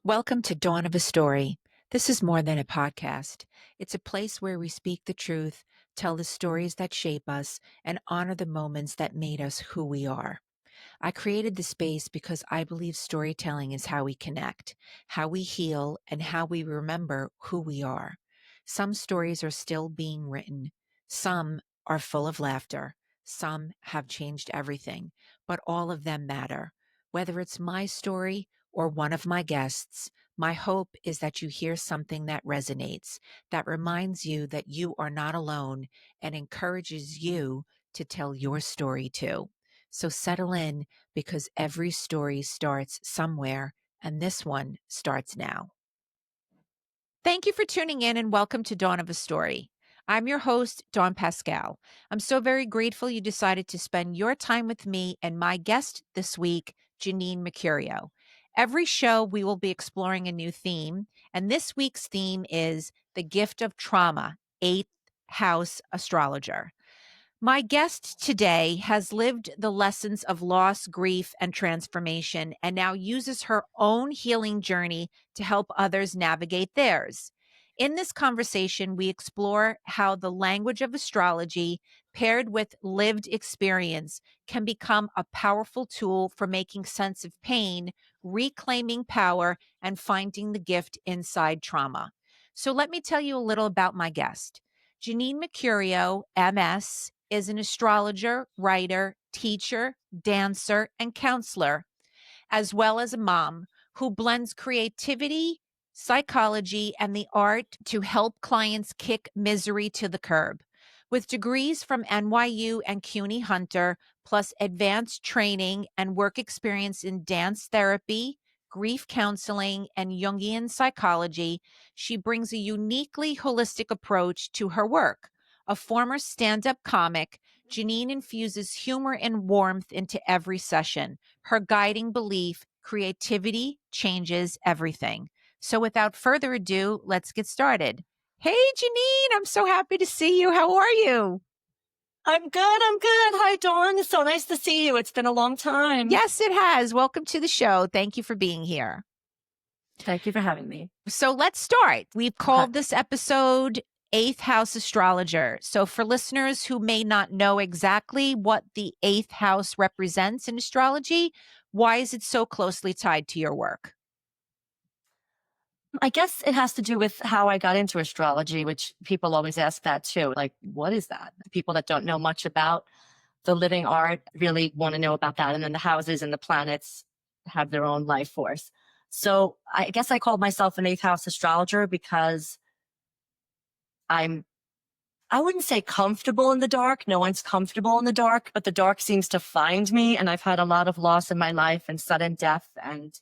Welcome to Dawn of a Story. This is more than a podcast. It's a place where we speak the truth, tell the stories that shape us, and honor the moments that made us who we are. I created the space because I believe storytelling is how we connect, how we heal, and how we remember who we are. Some stories are still being written. Some are full of laughter. Some have changed everything, but all of them matter. Whether it's my story or one of my guests, my hope is that you hear something that resonates, that reminds you that you are not alone and encourages you to tell your story too. So settle in because every story starts somewhere, and this one starts now. Thank you for tuning in and welcome to Dawn of a Story. I'm your host, Dawn Pascale. I'm so very grateful you decided to spend your time with me and my guest this week, Jeannine Mercurio. Every show, we will be exploring a new theme, and this week's theme is The Gift of Trauma, 8th House Astrologer. My guest today has lived the lessons of loss, grief, and transformation, and now uses her own healing journey to help others navigate theirs. In this conversation, we explore how the language of astrology, paired with lived experience, can become a powerful tool for making sense of pain, reclaiming power, and finding the gift inside trauma. So, let me tell you a little about my guest. Jeannine Mercurio, MS, is an astrologer, writer, teacher, dancer, and counselor, as well as a mom who blends creativity, psychology, and the art to help clients kick misery to the curb. With degrees from NYU and CUNY Hunter, plus advanced training and work experience in dance therapy, grief counseling, and Jungian psychology, she brings a uniquely holistic approach to her work. A former stand-up comic, Jeannine infuses humor and warmth into every session. Her guiding belief, creativity changes everything. So without further ado, let's get started. Hey, Jeannine, I'm so happy to see you. How are you? I'm good. Hi, Dawn. It's so nice to see you. It's been a long time. Yes, it has. Welcome to the show. Thank you for being here. Thank you for having me. So let's start. We've called this episode 8th House Astrologer. So for listeners who may not know exactly what the 8th house represents in astrology, why is it so closely tied to your work? I guess it has to do with how I got into astrology, which people always ask that too. Like, what is that? People that don't know much about the living art really want to know about that. And then the houses and the planets have their own life force. So I guess I called myself an 8th house astrologer because I wouldn't say comfortable in the dark. No one's comfortable in the dark, but the dark seems to find me. And I've had a lot of loss in my life and sudden death and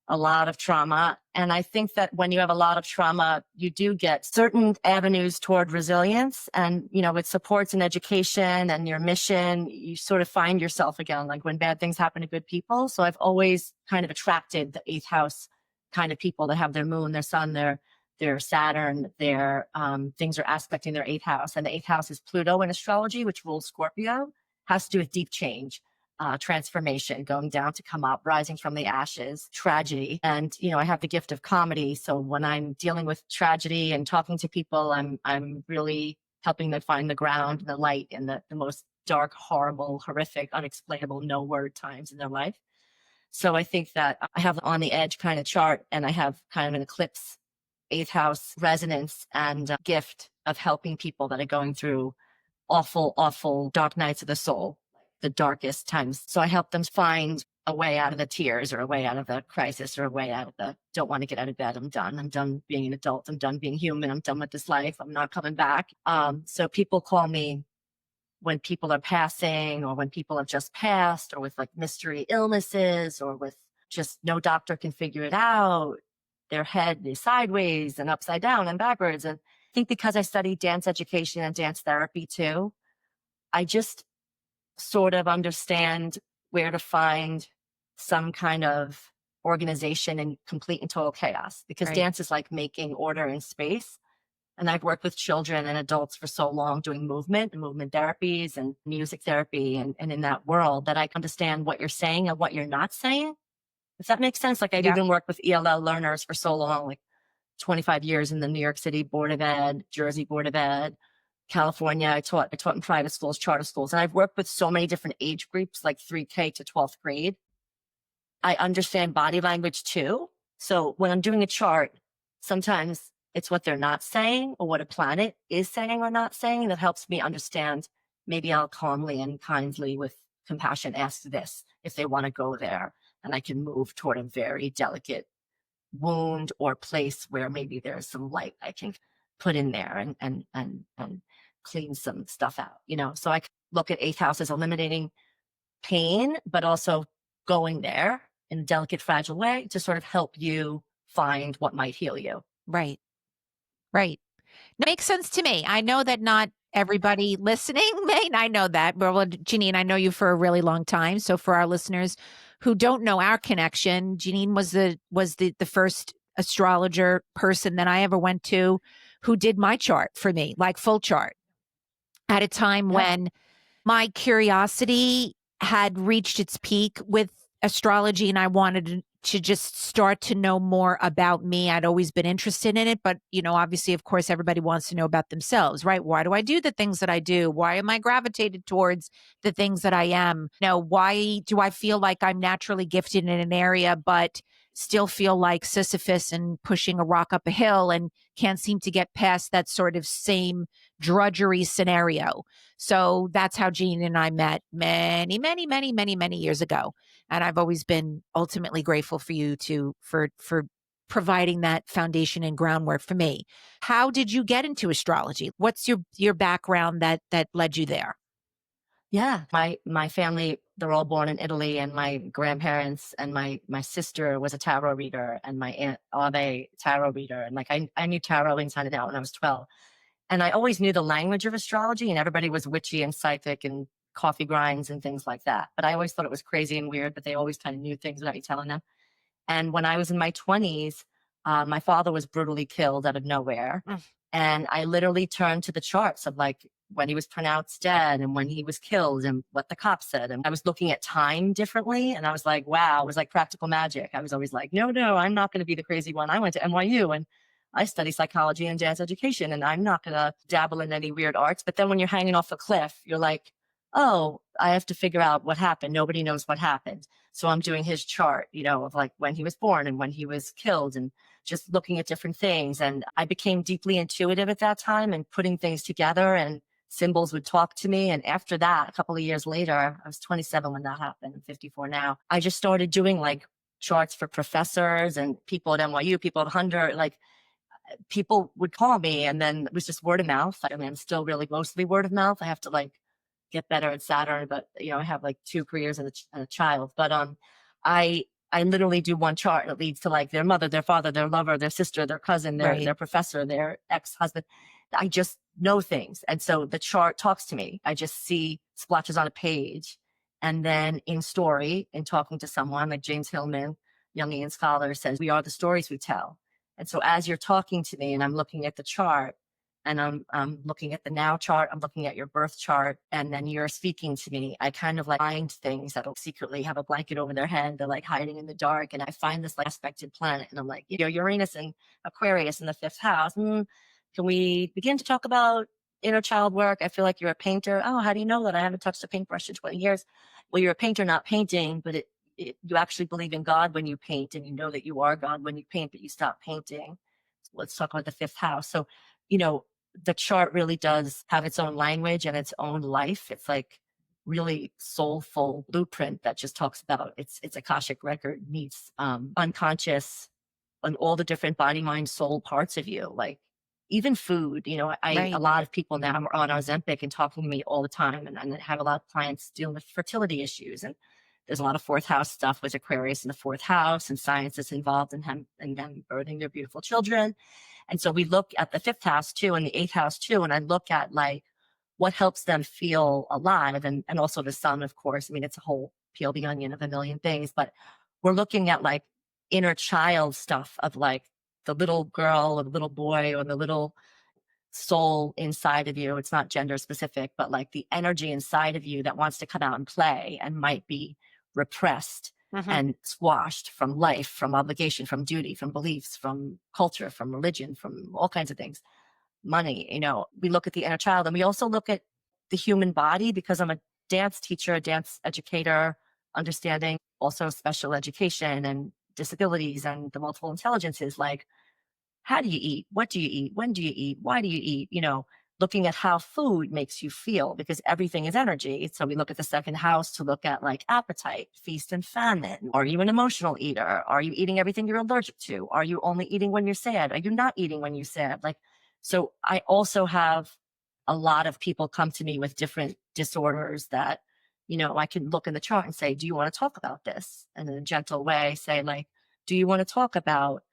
a lot of trauma. And I think that when you have a lot of trauma, you do get certain avenues toward resilience, and, it supports an education and your mission. You sort of find yourself again, like when bad things happen to good people. So I've always kind of attracted the 8th house kind of people that have their moon, their sun, their Saturn, their things are aspecting their 8th house. And the 8th house is Pluto in astrology, which rules Scorpio, has to do with deep change. Transformation, going down to come up, rising from the ashes, tragedy. And, I have the gift of comedy. So when I'm dealing with tragedy and talking to people, I'm really helping them find the ground, the light in the most dark, horrible, horrific, unexplainable, no word times in their life. So I think that I have on the edge kind of chart, and I have kind of an eclipse 8th house resonance and gift of helping people that are going through awful, awful dark nights of the soul, the darkest times. So I help them find a way out of the tears, or a way out of the crisis, or a way out of the don't want to get out of bed. I'm done. I'm done being an adult. I'm done being human. I'm done with this life. I'm not coming back. So people call me when people are passing, or when people have just passed, or with like mystery illnesses, or with just no doctor can figure it out. Their head is sideways and upside down and backwards. And I think because I studied dance education and dance therapy too, I just sort of understand where to find some kind of organization in complete and total chaos, because Right. dance is like making order in space. And I've worked with children and adults for so long doing movement and movement therapies and music therapy, and in that world, that I understand what you're saying and what you're not saying. If that makes sense. Like I've Yeah. even worked with ELL learners for so long, like 25 years in the New York City Board of Ed, Jersey Board of Ed, California. I taught in private schools, charter schools, and I've worked with so many different age groups, like 3K to 12th grade. I understand body language too. So when I'm doing a chart, sometimes it's what they're not saying or what a planet is saying or not saying that helps me understand. Maybe I'll calmly and kindly with compassion ask this if they want to go there. And I can move toward a very delicate wound or place where maybe there's some light I can put in there and clean some stuff out, you know. So I look at eighth house as eliminating pain, but also going there in a delicate, fragile way to sort of help you find what might heal you. Right. Right. Makes sense to me. I know that not everybody listening may. I know that. Well, Jeannine, I know you for a really long time. So for our listeners who don't know our connection, Jeannine was the first astrologer person that I ever went to who did my chart for me, like full chart, at a time Yep. when my curiosity had reached its peak with astrology and I wanted to just start to know more about me. I'd always been interested in it, but obviously, of course, everybody wants to know about themselves, right? Why do I do the things that I do? Why am I gravitated towards the things that I am? Why do I feel like I'm naturally gifted in an area, but still feel like Sisyphus and pushing a rock up a hill and can't seem to get past that sort of same drudgery scenario? So that's how Jean and I met many, many, many, many, many years ago. And I've always been ultimately grateful for you for providing that foundation and groundwork for me. How did you get into astrology? What's your background that led you there? Yeah. My family, they're all born in Italy, and my grandparents and my sister was a tarot reader, and my aunt Ave tarot reader. And like I knew tarot inside and out when I was 12. And I always knew the language of astrology, and everybody was witchy and psychic and coffee grinds and things like that. But I always thought it was crazy and weird, but they always kind of knew things without you telling them. And when I was in my 20s, my father was brutally killed out of nowhere. Mm. And I literally turned to the charts of like when he was pronounced dead and when he was killed and what the cops said. And I was looking at time differently. And I was like, wow, it was like practical magic. I was always like, no, I'm not going to be the crazy one. I went to NYU and I study psychology and jazz education, and I'm not going to dabble in any weird arts. But then when you're hanging off a cliff, you're like, oh, I have to figure out what happened. Nobody knows what happened. So I'm doing his chart, of like when he was born and when he was killed, and just looking at different things. And I became deeply intuitive at that time and putting things together, and symbols would talk to me. And after that, a couple of years later, I was 27 when that happened. I'm 54 now. I just started doing like charts for professors and people at NYU, people at Hunter, like people would call me, and then it was just word of mouth. I mean, I'm still really mostly word of mouth. I have to like get better at Saturn, but I have like 2 careers and a child. But I literally do one chart and it leads to like their mother, their father, their lover, their sister, their cousin, Right. their professor, their ex-husband. I just know things. And so the chart talks to me. I just see splotches on a page. And then in story, in talking to someone like James Hillman, Jungian scholar, says, we are the stories we tell. And so as you're talking to me and I'm looking at the chart, and I'm looking at the now chart, I'm looking at your birth chart, and then you're speaking to me, I kind of like find things that'll secretly have a blanket over their head. They're like hiding in the dark. And I find this like aspected planet, and I'm like, Uranus and Aquarius in the fifth house. Can we begin to talk about inner child work? I feel like you're a painter. Oh, how do you know that? I haven't touched a paintbrush in 20 years. Well, you're a painter, not painting, but you actually believe in God when you paint, and you know that you are God when you paint, but you stop painting. So let's talk about the fifth house. So, the chart really does have its own language and its own life. It's like really soulful blueprint that just talks about it's Akashic record meets unconscious and all the different body, mind, soul parts of you. Like even food, a Right. lot of people now are on Ozempic and talking to me all the time. And I have a lot of clients dealing with fertility issues. And there's a lot of fourth house stuff with Aquarius in the fourth house, and science is involved in them birthing their beautiful children. And so we look at the fifth house too, and the eighth house too. And I look at like what helps them feel alive, and also the sun, of course. I mean, it's a whole peel the onion of a million things, but we're looking at like inner child stuff of like the little girl or the little boy or the little soul inside of you. It's not gender specific, but like the energy inside of you that wants to come out and play and might be repressed. and squashed from life, from obligation, from duty, from beliefs, from culture, from religion, from all kinds of things. Money, we look at the inner child, and we also look at the human body, because I'm a dance teacher, a dance educator, understanding also special education and disabilities and the multiple intelligences. Like, how do you eat? What do you eat? When do you eat? Why do you eat? Looking at how food makes you feel, because everything is energy. So we look at the second house to look at like appetite, feast and famine. Are you an emotional eater? Are you eating everything you're allergic to? Are you only eating when you're sad? Are you not eating when you're sad? Like, so I also have a lot of people come to me with different disorders that, I can look in the chart and say, do you want to talk about this? And in a gentle way, say like, do you want to talk about,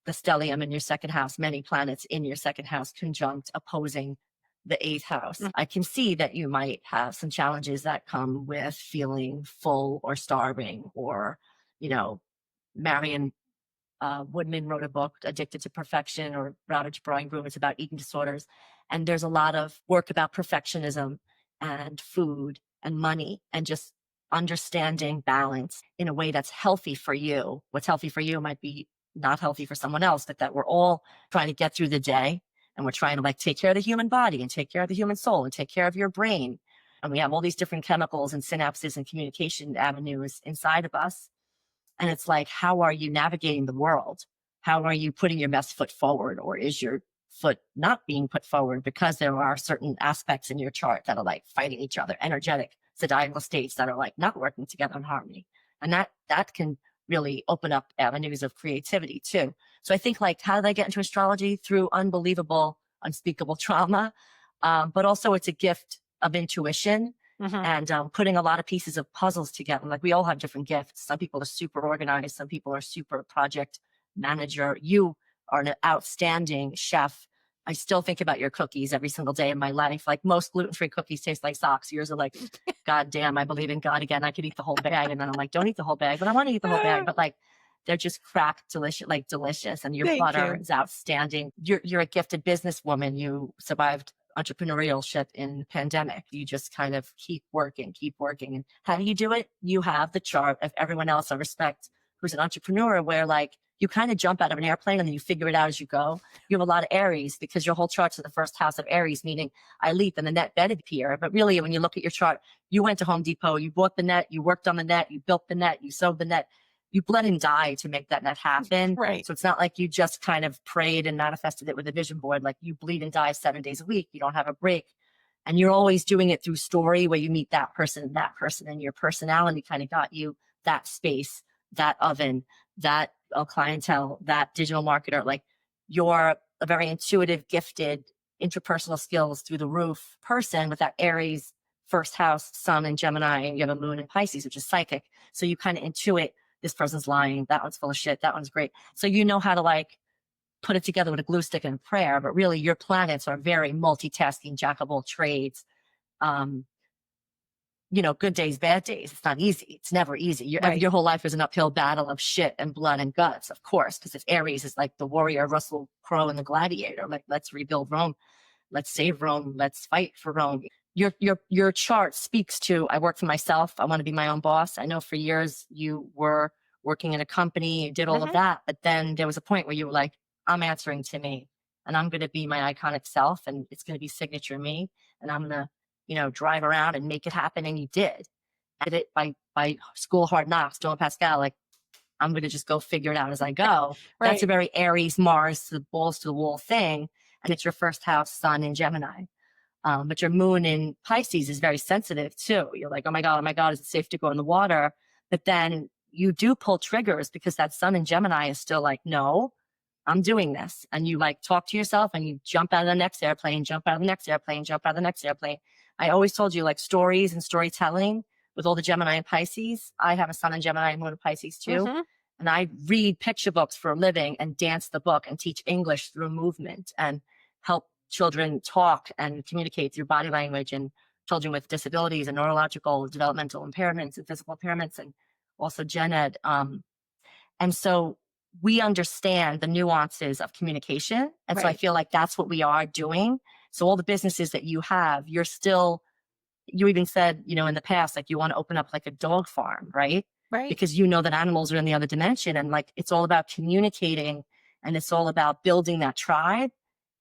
the stellium in your second house, many planets in your second house conjunct opposing the eighth house. I can see that you might have some challenges that come with feeling full or starving, or, Marion Woodman wrote a book, Addicted to Perfection, or Routage Bridegroom. It's about eating disorders. And there's a lot of work about perfectionism and food and money, and just understanding balance in a way that's healthy for you. What's healthy for you might be not healthy for someone else, but that we're all trying to get through the day, and we're trying to like take care of the human body and take care of the human soul and take care of your brain. And we have all these different chemicals and synapses and communication avenues inside of us. And it's like, how are you navigating the world? How are you putting your best foot forward? Or is your foot not being put forward because there are certain aspects in your chart that are like fighting each other, energetic zodiacal states that are like not working together in harmony? And that can really open up avenues of creativity too. So I think, like, how did I get into astrology? Through unbelievable, unspeakable trauma. But also it's a gift of intuition. And putting a lot of pieces of puzzles together. Like, we all have different gifts. Some people are super organized. Some people are super project manager. You are an outstanding chef. I still think about your cookies every single day of my life. Like, most gluten-free cookies taste like socks. Yours are like, God damn, I believe in God again. I could eat the whole bag. And then I'm like, don't eat the whole bag, but I want to eat the whole bag. But like, they're just cracked, delicious. And your Thank butter you. is outstanding. You're a gifted businesswoman. You survived entrepreneurship in the pandemic. You just kind of keep working. And how do you do it? You have the chart of everyone else I respect who's an entrepreneur, where like you kind of jump out of an airplane and then you figure it out as you go. You have a lot of Aries, because your whole chart's in the first house of Aries, meaning I leap and the net bedded here. But really, when you look at your chart, you went to Home Depot, you bought the net, you worked on the net, you built the net, you sewed the net. You bled and died to make that net happen. Right. So it's not like you just kind of prayed and manifested it with a vision board. Like, you bleed and die 7 days a week. You don't have a break. And you're always doing it through story, where you meet that person, and your personality kind of got you that space, that oven, that clientele, that digital marketer. Like, you're a very intuitive, gifted, interpersonal skills through the roof person with that Aries first house, sun and Gemini, and you have a moon in Pisces, which is psychic. So you kind of intuit, this person's lying, that one's full of shit, that one's great. So you know how to like put it together with a glue stick and a prayer. But really, your planets are very multitasking, jack of all trades. Good days, bad days. It's not easy. It's never easy. Your whole life is an uphill battle of shit and blood and guts, of course, because if Aries is like the warrior, Russell Crowe and the gladiator, like, let's rebuild Rome, let's save Rome, let's fight for Rome. Your chart speaks to, I work for myself. I want to be my own boss. I know for years you were working in a company, you did all of that, but then there was a point where you were like, I'm answering to me, and I'm going to be my iconic self, and it's going to be signature me, and I'm going to, drive around and make it happen. And you did. I did it by school hard knocks, doing Pascale. Like, I'm going to just go figure it out as I go. Right. That's a very Aries, Mars, the balls to the wall thing. And it's your first house, sun in Gemini. But your moon in Pisces is very sensitive too. You're like, oh my God, is it safe to go in the water? But then you do pull triggers, because that sun in Gemini is still like, no, I'm doing this. And you like talk to yourself, and you jump out of the next airplane, jump out of the next airplane, jump out of the next airplane. I always told you, like, stories and storytelling with all the Gemini and Pisces. I have a sun in Gemini and moon in Pisces too. And I read picture books for a living and dance the book and teach English through movement and help children talk and communicate through body language, and children with disabilities and neurological developmental impairments and physical impairments, and also gen ed. And so we understand the nuances of communication. And so I feel like that's what we are doing. So all the businesses that you have, you even said, in the past, like, you want to open up like a dog farm, right? Right. because you know that animals are in the other dimension. And like, it's all about communicating, and it's all about building that tribe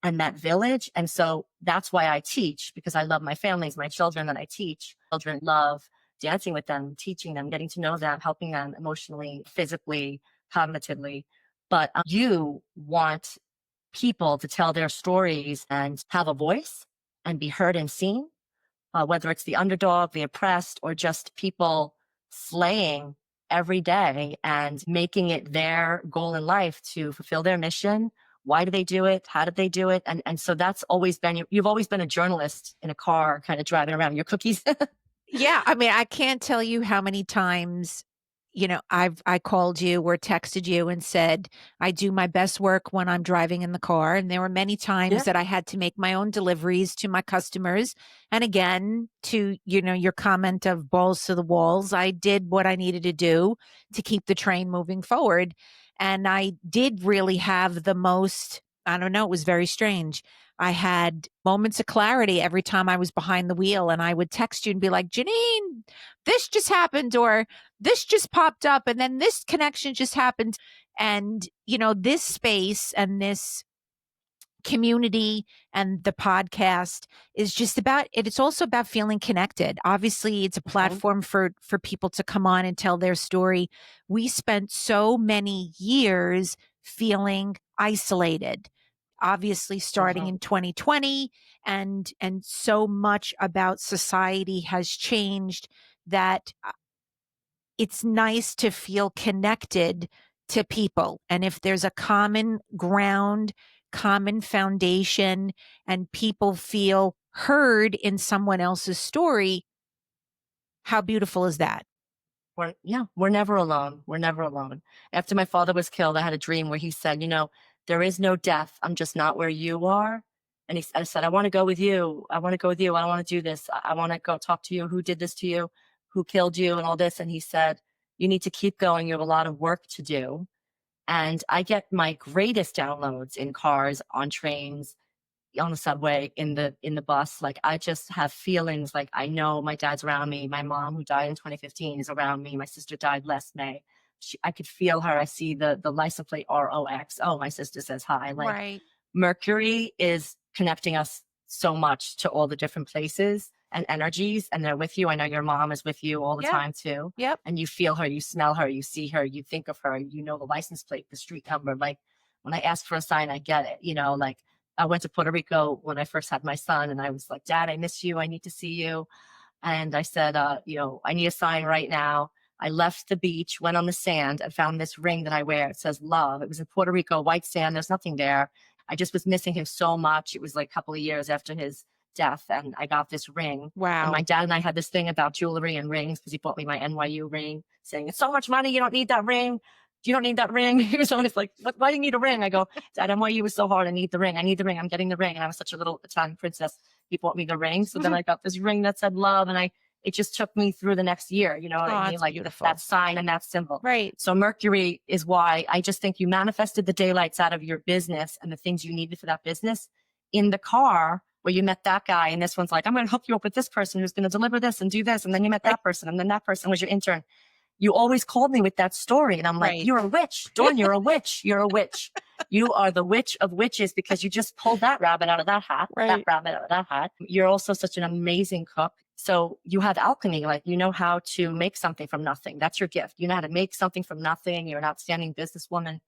and that village. And so that's why I teach, because I love my families, my children that I teach. Children love dancing with them, teaching them, getting to know them, helping them emotionally, physically, cognitively. But you want people to tell their stories and have a voice and be heard and seen, whether it's the underdog, the oppressed, or just people slaying every day and making it their goal in life to fulfill their mission. Why do they do it? How did they do it? And so that's always been, you've always been a journalist in a car, kind of driving around your cookies. Yeah, I mean, I can't tell you how many times, I called you or texted you and said, "I do my best work when I'm driving in the car," and there were many times Yeah. that I had to make my own deliveries to my customers, and again, to, your comment of balls to the walls, I did what I needed to do to keep the train moving forward, and I did really have the most. I don't know, it was very strange. I had moments of clarity every time I was behind the wheel, and I would text you and be like, "Jeannine, this just happened," or "This just popped up," and then "This connection just happened." And, this space and this community and the podcast is just about it. It's also about feeling connected. Obviously, it's a Mhm. platform for people to come on and tell their story. We spent so many years feeling isolated, obviously starting Mhm. in 2020, and so much about society has changed that it's nice to feel connected to people. And if there's a common ground, common foundation, and people feel heard in someone else's story, how beautiful is that? We're never alone. We're never alone. After my father was killed, I had a dream where he said, there is no death. I'm just not where you are. And I said, I want to go with you. I want to go with you. I want to do this. I want to go talk to you. Who did this to you? Who killed you and all this? And he said, you need to keep going. You have a lot of work to do. And I get my greatest downloads in cars, on trains, on the subway, in the bus. Like, I just have feelings like I know my dad's around me. My mom, who died in 2015, is around me. My sister died last May. I could feel her. I see the license plate ROX. Oh, my sister says hi. Like, Right. Mercury is connecting us so much to all the different places and energies, and they're with you. I know your mom is with you all the Yep. time too. Yep. And you feel her, you smell her, you see her, you think of her, the license plate, the street number. Like, when I ask for a sign, I get it. Like, I went to Puerto Rico when I first had my son, and I was like, Dad, I miss you. I need to see you. And I said, I need a sign right now. I left the beach, went on the sand, and found this ring that I wear. It says love. It was in Puerto Rico, white sand. There's nothing there. I just was missing him so much. It was like a couple of years after his death, and I got this ring. And my Wow. dad and I had this thing about jewelry and rings, because he bought me my NYU ring, saying, it's so much money. You don't need that ring. You don't need that ring. He was always like, why do you need a ring? I go, Dad, NYU was so hard. I need the ring. I need the ring. I'm getting the ring. And I was such a little Italian princess. He bought me the ring. So then I got this ring that said love. And it just took me through the next year. You know what I Oh, mean? it's Like, that beautiful. sign and that symbol. Right. So Mercury is why I just think you manifested the daylights out of your business and the things you needed for that business in the car, where you met that guy. And this one's like, I'm going to hook you up with this person who's going to deliver this and do this. And then you met Right. that person. And then that person was your intern. You always called me with that story. And I'm like, Right. you're a witch. Dawn, you're a witch. You're a witch. You are the witch of witches, because you just pulled that rabbit out of that hat, that Right. rabbit out of that hat. You're also such an amazing cook. So you have alchemy, like, you know how to make something from nothing. That's your gift. You know how to make something from nothing. You're an outstanding businesswoman.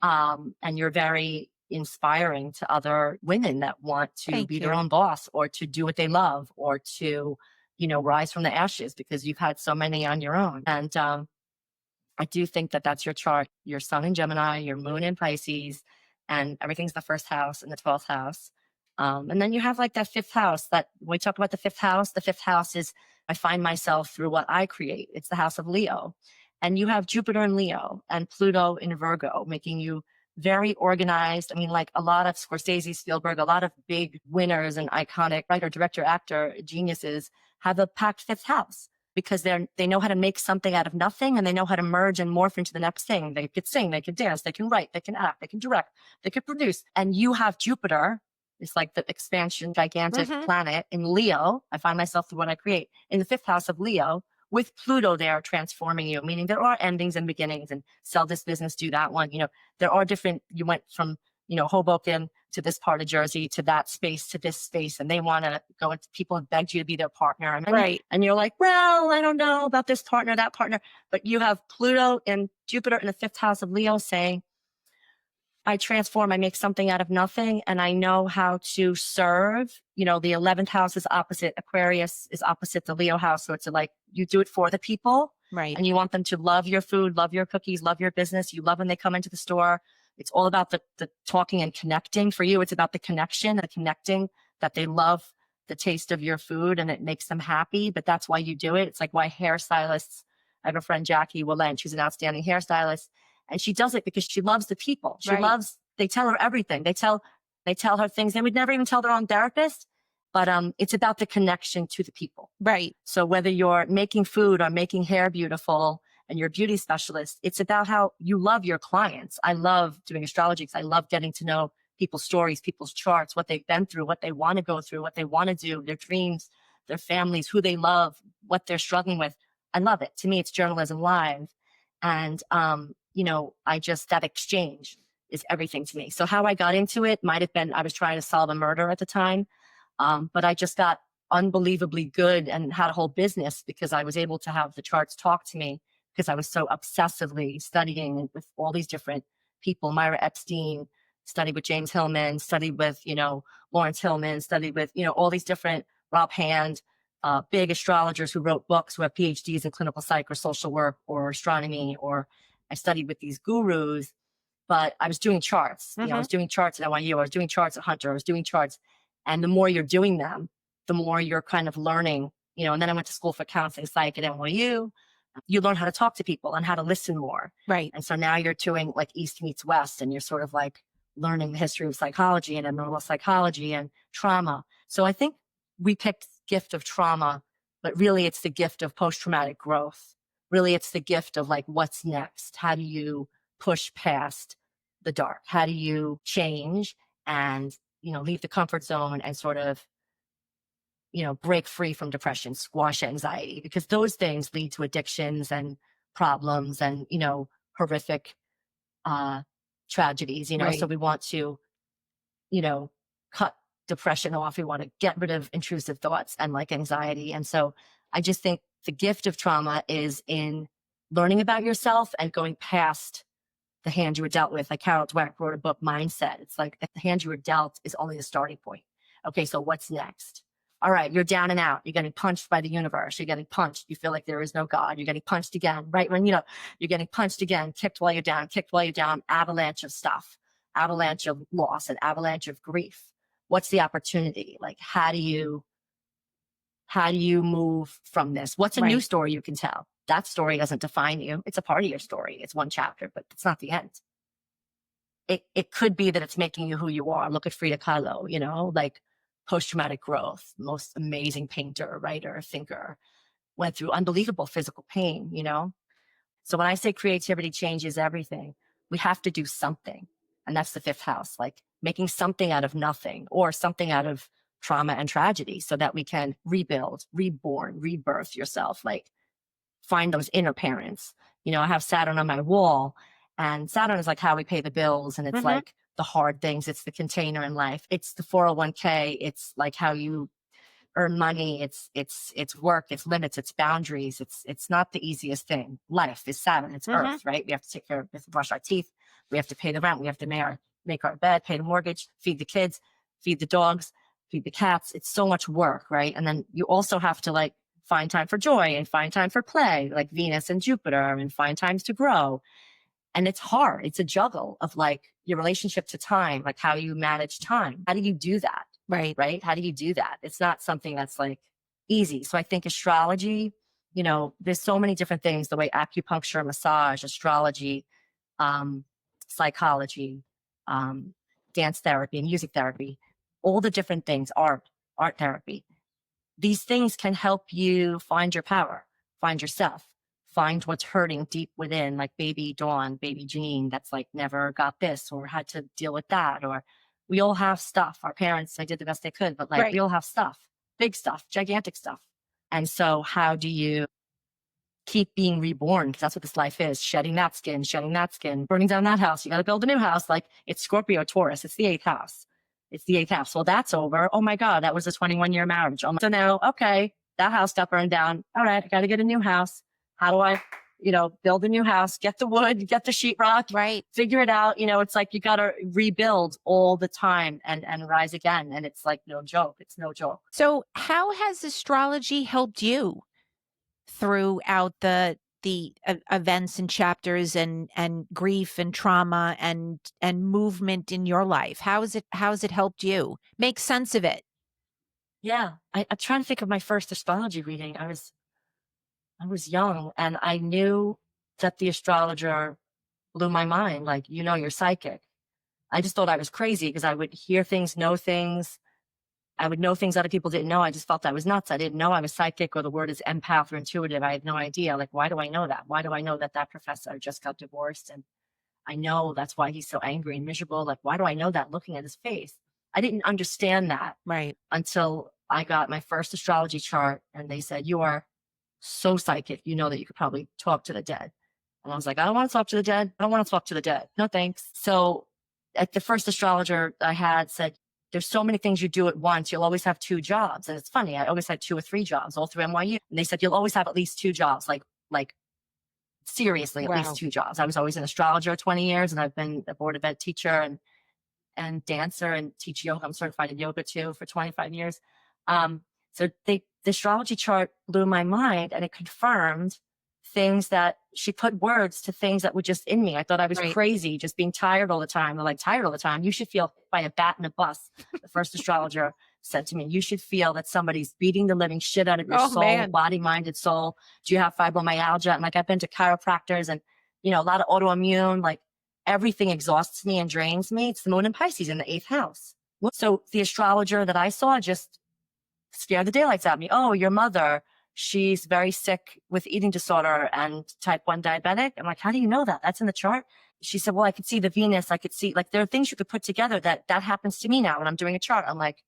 And you're very inspiring to other women that want to Thank be their you. own boss, or to do what they love, or to, rise from the ashes, because you've had so many on your own. And I do think that that's your chart, your sun in Gemini, your moon in Pisces, and everything's the first house and the 12th house. And then you have like that fifth house. That when we talk about the fifth house is, I find myself through what I create. It's the house of Leo. And you have Jupiter in Leo and Pluto in Virgo, making you very organized. I mean, like a lot of Scorsese, Spielberg, a lot of big winners and iconic writer, director, actor geniuses have a packed fifth house, because they know how to make something out of nothing, and they know how to merge and morph into the next thing. They could sing, they could dance, they can write, they can act, they can direct, they could produce. And you have Jupiter. It's like the expansion, gigantic Hmm. planet in Leo. I find myself through what I create in the fifth house of Leo, with Pluto there transforming you, meaning there are endings and beginnings, and sell this business, do that one. There are different, you went from, Hoboken to this part of Jersey to that space to this space, and they want to go into, people have begged you to be their partner. And you're like, well, I don't know about this partner, that partner. But you have Pluto and Jupiter in the 5th house of Leo saying, I transform, I make something out of nothing, and I know how to serve. The 11th house is opposite. Aquarius is opposite the Leo house. So it's like you do it for the people. Right. And you want them to love your food, love your cookies, love your business. You love when they come into the store. It's all about the talking and connecting. For you, it's about the connection, the connecting, that they love the taste of your food and it makes them happy. But that's why you do it. It's like why hairstylists, I have a friend, Jackie Willen, she's an outstanding hairstylist. And she does it because she loves the people. She loves, they tell her everything. They tell her things they would never even tell their own therapist. But it's about the connection to the people. Right. So whether you're making food or making hair beautiful and you're a beauty specialist, it's about how you love your clients. I love doing astrology because I love getting to know people's stories, people's charts, what they've been through, what they want to go through, what they want to do, their dreams, their families, who they love, what they're struggling with. I love it. To me, it's journalism live. And, that exchange is everything to me. So how I got into it might have been, I was trying to solve a murder at the time. But I just got unbelievably good and had a whole business because I was able to have the charts talk to me because I was so obsessively studying with all these different people. Myra Epstein, studied with James Hillman, studied with, Lawrence Hillman, studied with, all these different Rob Hand, big astrologers who wrote books, who have PhDs in clinical psych or social work or astronomy, or I studied with these gurus, but I was doing charts. I was doing charts at NYU. I was doing charts at Hunter. I was doing charts. And the more you're doing them, the more you're kind of learning, and then I went to school for counseling psych at NYU. You learn how to talk to people and how to listen more. Right. And so now you're doing like East meets West, and you're sort of like learning the history of psychology and abnormal psychology and trauma. So I think we picked gift of trauma, but really it's the gift of post-traumatic growth. Really, it's the gift of like, what's next? How do you push past the dark? How do you change and, leave the comfort zone and sort of, break free from depression, squash anxiety, because those things lead to addictions and problems and, horrific tragedies, Right. So we want to, cut depression off. We want to get rid of intrusive thoughts and like anxiety. And so I just think the gift of trauma is in learning about yourself and going past the hand you were dealt with. Like Carol Dweck wrote a book, Mindset. It's like the hand you were dealt is only the starting point. Okay, so what's next? All right, you're down and out. You're getting punched by the universe. You're getting punched. You feel like there is no God. You're getting punched again, right? When, you're getting punched again, kicked while you're down, avalanche of stuff, avalanche of loss, an avalanche of grief. What's the opportunity? Like, how do you move from this? What's a new story you can tell? That story doesn't define you. It's a part of your story. It's one chapter, but it's not the end. It could be that it's making you who you are. Look at Frida Kahlo, like post-traumatic growth, most amazing painter, writer, thinker, went through unbelievable physical pain, So when I say creativity changes everything, we have to do something. And that's the 5th house, like making something out of nothing or something out of trauma and tragedy so that we can rebuild, reborn, rebirth yourself, like find those inner parents. I have Saturn on my wall, and Saturn is like how we pay the bills. And it's like the hard things. It's the container in life. It's the 401k. It's like how you earn money. It's work, it's limits, it's boundaries. It's not the easiest thing. Life is Saturn, it's Earth, right? We have to take care of, we have to brush our teeth. We have to pay the rent. We have to make our bed, pay the mortgage, feed the kids, feed the dogs, feed the cats. It's so much work, right? And then you also have to like find time for joy and find time for play, like Venus and Jupiter, and find times to grow. And it's hard. It's a juggle of like your relationship to time, like how you manage time. How do you do that? Right? How do you do that? It's not something that's like easy. So I think astrology, there's so many different things, the way acupuncture, massage, astrology, psychology, dance therapy, music therapy, all the different things, art therapy. These things can help you find your power, find yourself, find what's hurting deep within, like baby Dawn, baby Jeannine, that's like never got this or had to deal with that. Or we all have stuff. Our parents, they did the best they could, but like we all have stuff, big stuff, gigantic stuff. And so how do you keep being reborn, because that's what this life is: shedding that skin, burning down that house. You got to build a new house. Like, it's Scorpio, Taurus. It's the eighth house. It's the eighth house. Well, that's over. Oh my God, that was a 21-year marriage. So now, okay, that house got burned down. All right, I got to get a new house. How do I, build a new house, get the wood, get the sheetrock, Right. figure it out. It's like you got to rebuild all the time and rise again. And it's like no joke. It's no joke. So, how has astrology helped you throughout the events and chapters and grief and trauma and movement in your life? How has it helped you make sense of it? Yeah. I'm trying to think of my first astrology reading. I was young, and I knew that the astrologer blew my mind. Like, you're psychic. I just thought I was crazy because I would hear things, know things. I would know things other people didn't know. I just felt I was nuts. I didn't know I was psychic, or the word is empath or intuitive. I had no idea. Like, why do I know that? Why do I know that that professor just got divorced? And I know that's why he's so angry and miserable. Like, why do I know that looking at his face? I didn't understand that Right. until I got my first astrology chart, and they said, you are so psychic, that you could probably talk to the dead. And I was like, I don't want to talk to the dead. I don't want to talk to the dead. No, thanks. So at the first astrologer I had said, there's so many things you do at once. You'll always have two jobs. And it's funny. I always had 2 or 3 jobs all through NYU. And they said, you'll always have at least 2 jobs, like seriously, at least Wow. 2 jobs. I was always an astrologer 20 years, and I've been a board of ed teacher and dancer and teach yoga. I'm certified in yoga too for 25 years. So the astrology chart blew my mind, and it confirmed things that she put words to things that were just in me. I thought I was Right. crazy, just being tired all the time. They're like, tired all the time? You should feel hit by a bat in a bus. The first astrologer said to me, you should feel that somebody's beating the living shit out of your Oh soul, man. body, mind, and soul. Do you have fibromyalgia? And like, I've been to chiropractors and, a lot of autoimmune, like everything exhausts me and drains me. It's the moon in Pisces in the 8th house. So the astrologer that I saw just scared the daylights out of me. Oh, your mother, she's very sick with eating disorder and type 1 diabetic. I'm like, how do you know that? That's in the chart. She said, well, I could see the Venus. I could see, like, there are things you could put together that happens to me now when I'm doing a chart. I'm like,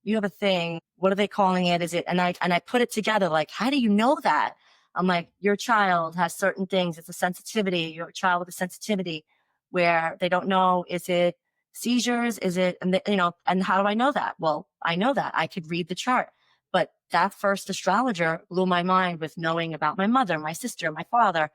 you have a thing. What are they calling it? Is it? And I put it together. Like, how do you know that? I'm like, your child has certain things. It's a sensitivity. Your child with a sensitivity where they don't know, is it seizures? Is it, and how do I know that? Well, I know that I could read the chart, but that first astrologer blew my mind with knowing about my mother, my sister, my father,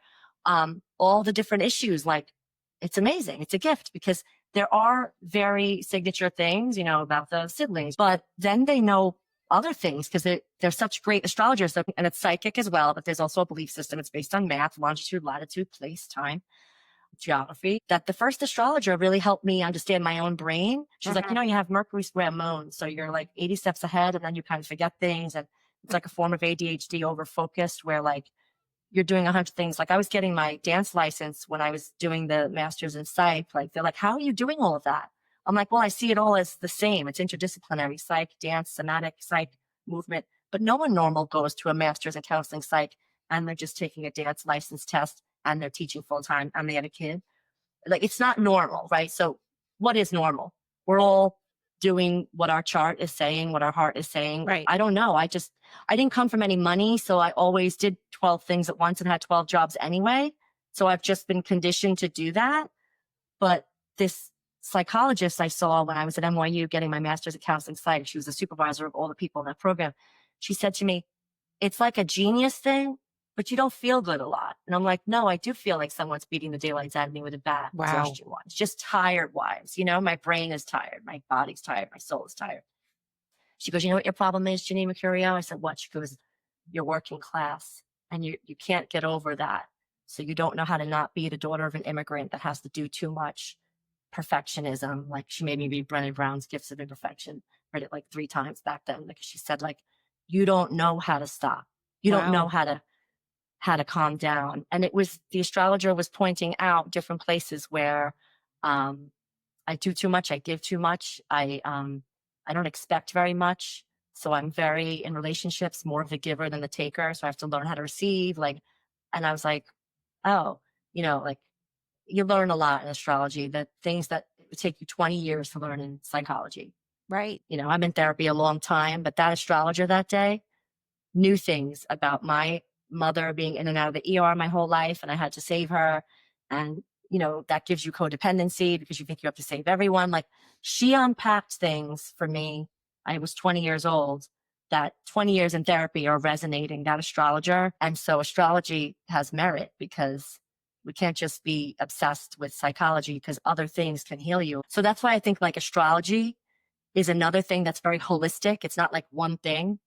all the different issues. Like, it's amazing. It's a gift because there are very signature things, about the siblings, but then they know other things because they're such great astrologers. So, and it's psychic as well, but there's also a belief system. It's based on math, longitude, latitude, place, time, geography. That the first astrologer really helped me understand my own brain. She's like, Mhm. you have Mercury square moon. So you're like 80 steps ahead, and then you kind of forget things. And it's like a form of ADHD, over focused, where like you're doing 100 things. Like, I was getting my dance license when I was doing the master's in psych. Like, they're like, how are you doing all of that? I'm like, well, I see it all as the same. It's interdisciplinary: psych, dance, somatic, psych, movement. But no one normal goes to a master's in counseling psych and they're just taking a dance license test and they're teaching full time and they have a kid. Like, it's not normal, right? So what is normal? We're all doing what our chart is saying, what our heart is saying. Right. I don't know. I didn't come from any money. So I always did 12 things at once and had 12 jobs anyway. So I've just been conditioned to do that. But this psychologist I saw when I was at NYU getting my master's in counseling psych, she was the supervisor of all the people in that program. She said to me, it's like a genius thing, but you don't feel good a lot. And I'm like, no, I do feel like someone's beating the daylights out of me with a bat, Wow. exhaustion wise, just tired wise. My brain is tired. My body's tired. My soul is tired. She goes, you know what your problem is, Jeannine Mercurio? I said, what? She goes, you're working class and you can't get over that. So you don't know how to not be the daughter of an immigrant that has to do too much. Perfectionism. Like, she made me read Brené Brown's Gifts of Imperfection. Read it like 3 times back then. Like, she said, like, you don't know how to stop. You don't know Wow. how to calm down. And the astrologer was pointing out different places where I do too much, I give too much, I don't expect very much. So I'm very, in relationships, more of the giver than the taker. So I have to learn how to receive. Like, and I was like, oh, like, you learn a lot in astrology, that things that would take you 20 years to learn in psychology. Right. I'm in therapy a long time, but that astrologer that day knew things about my mother being in and out of the ER my whole life, and I had to save her. And, that gives you codependency because you think you have to save everyone. Like, she unpacked things for me. I was 20 years old, that 20 years in therapy are resonating, that astrologer. And so astrology has merit because we can't just be obsessed with psychology because other things can heal you. So that's why I think like astrology is another thing that's very holistic. It's not like one thing,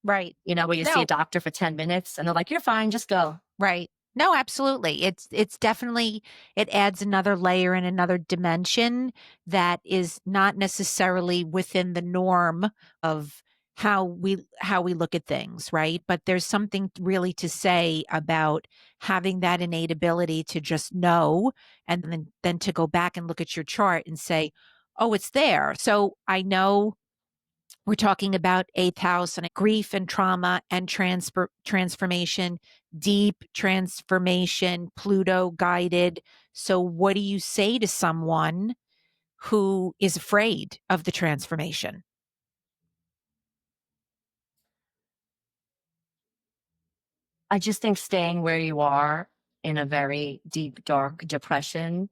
Right. where you see a No, doctor for 10 minutes and they're like, you're fine, just go. right. No, absolutely. It's definitely, it adds another layer and another dimension that is not necessarily within the norm of how we look at things, right? But there's something really to say about having that innate ability to just know, and then to go back and look at your chart and say, "Oh, it's there." So I know we're talking about eighth house and grief and trauma and transformation, deep transformation, Pluto guided. So, what do you say to someone who is afraid of the transformation? I just think staying where you are in a very deep, dark depression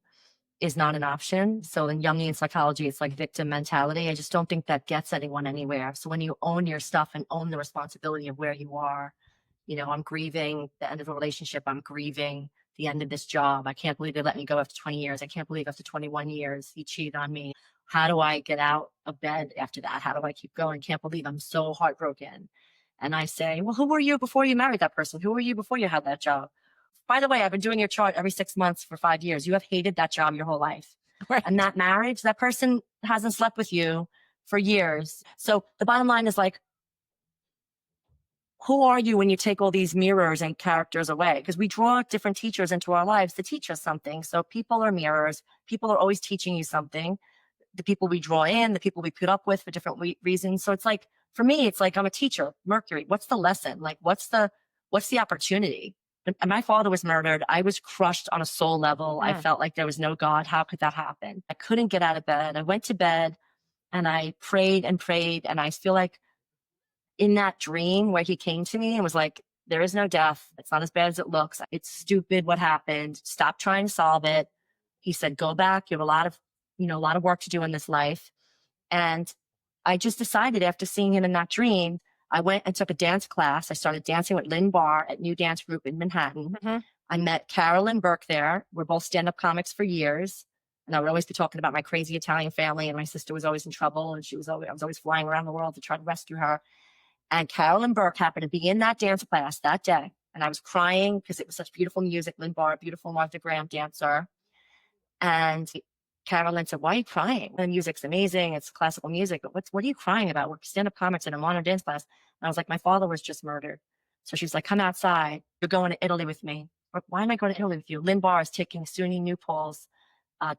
is not an option. So in Jungian psychology, it's like victim mentality. I just don't think that gets anyone anywhere. So when you own your stuff and own the responsibility of where you are, I'm grieving the end of a relationship. I'm grieving the end of this job. I can't believe they let me go after 20 years. I can't believe after 21 years he cheated on me. How do I get out of bed after that? How do I keep going? Can't believe I'm so heartbroken. And I say, well, who were you before you married that person? Who were you before you had that job? By the way, I've been doing your chart every 6 months for 5 years. You have hated that job your whole life. And Right. that marriage, that person hasn't slept with you for years. So the bottom line is like, who are you when you take all these mirrors and characters away? Because we draw different teachers into our lives to teach us something. So people are mirrors. People are always teaching you something. The people we draw in, the people we put up with for different reasons. So it's like, for me, it's like I'm a teacher, Mercury. What's the lesson? Like, what's the opportunity? And my father was murdered. I was crushed on a soul level. I felt like there was no God. How could that happen? I couldn't get out of bed. I went to bed and I prayed and prayed. And I feel like in that dream where he came to me and was like, there is no death. It's not as bad as it looks. It's stupid what happened. Stop trying to solve it. He said, go back. You have a lot of work to do in this life. And I just decided after seeing him in that dream, I went and took a dance class. I started dancing with Lynn Barr at New Dance Group in Manhattan. I met Carolyn Burke there. We're both stand-up comics for years. And I would always be talking about my crazy Italian family. And my sister was always in trouble. And I was always flying around the world to try to rescue her. And Carolyn Burke happened to be in that dance class that day. And I was crying because it was such beautiful music. Lynn Barr, beautiful Martha Graham dancer. And Carolyn said, why are you crying? The music's amazing. It's classical music. But what are you crying about? We're stand-up comics in a modern dance class. And I was like, my father was just murdered. So she's like, come outside. You're going to Italy with me. Why am I going to Italy with you? Lynn Barr is taking SUNY New Paltz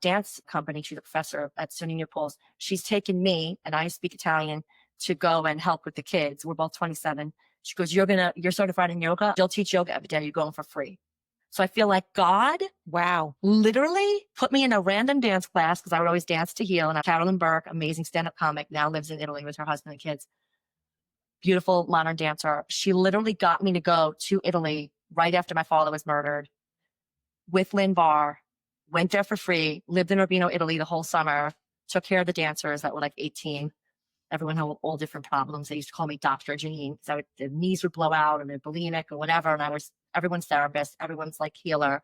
dance company. She's a professor at SUNY New Paltz. She's taken me, and I speak Italian, to go and help with the kids. We're both 27. She goes, you're certified in yoga. You'll teach yoga every day. You're going for free. So I feel like God Wow. literally put me in a random dance class because I would always dance to heal. And Carolyn Burke, amazing stand-up comic, now lives in Italy with her husband and kids. Beautiful modern dancer. She literally got me to go to Italy right after my father was murdered with Lynn Barr, went there for free, lived in Urbino, Italy the whole summer, took care of the dancers that were like 18. Everyone had all different problems. They used to call me Dr. Jeannine because their knees would blow out and they're bulimic or whatever. And I was everyone's therapist, everyone's like healer,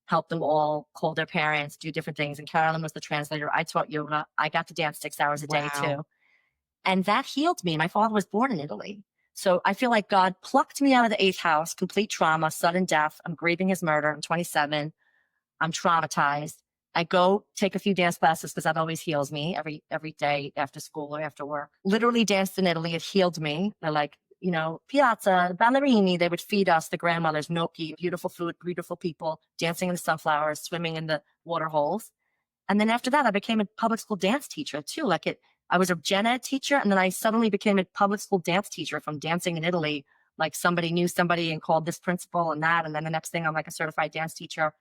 help them all, call their parents, do different things. And Carolyn was the translator. I taught yoga. I got to dance 6 hours a day Wow. too. And that healed me. My father was born in Italy. So I feel like God plucked me out of the eighth house, complete trauma, sudden death. I'm grieving his murder. I'm 27. I'm traumatized. I go take a few dance classes because that always heals me every day after school or after work. Literally danced in Italy. It healed me. They're like, piazza, ballerini. They would feed us, the grandmothers, gnocchi, beautiful food, beautiful people, dancing in the sunflowers, swimming in the water holes. And then after that, I became a public school dance teacher too. I was a gen ed teacher, and then I suddenly became a public school dance teacher from dancing in Italy. Like somebody knew somebody and called this principal and that. And then the next thing, I'm like a certified dance teacher.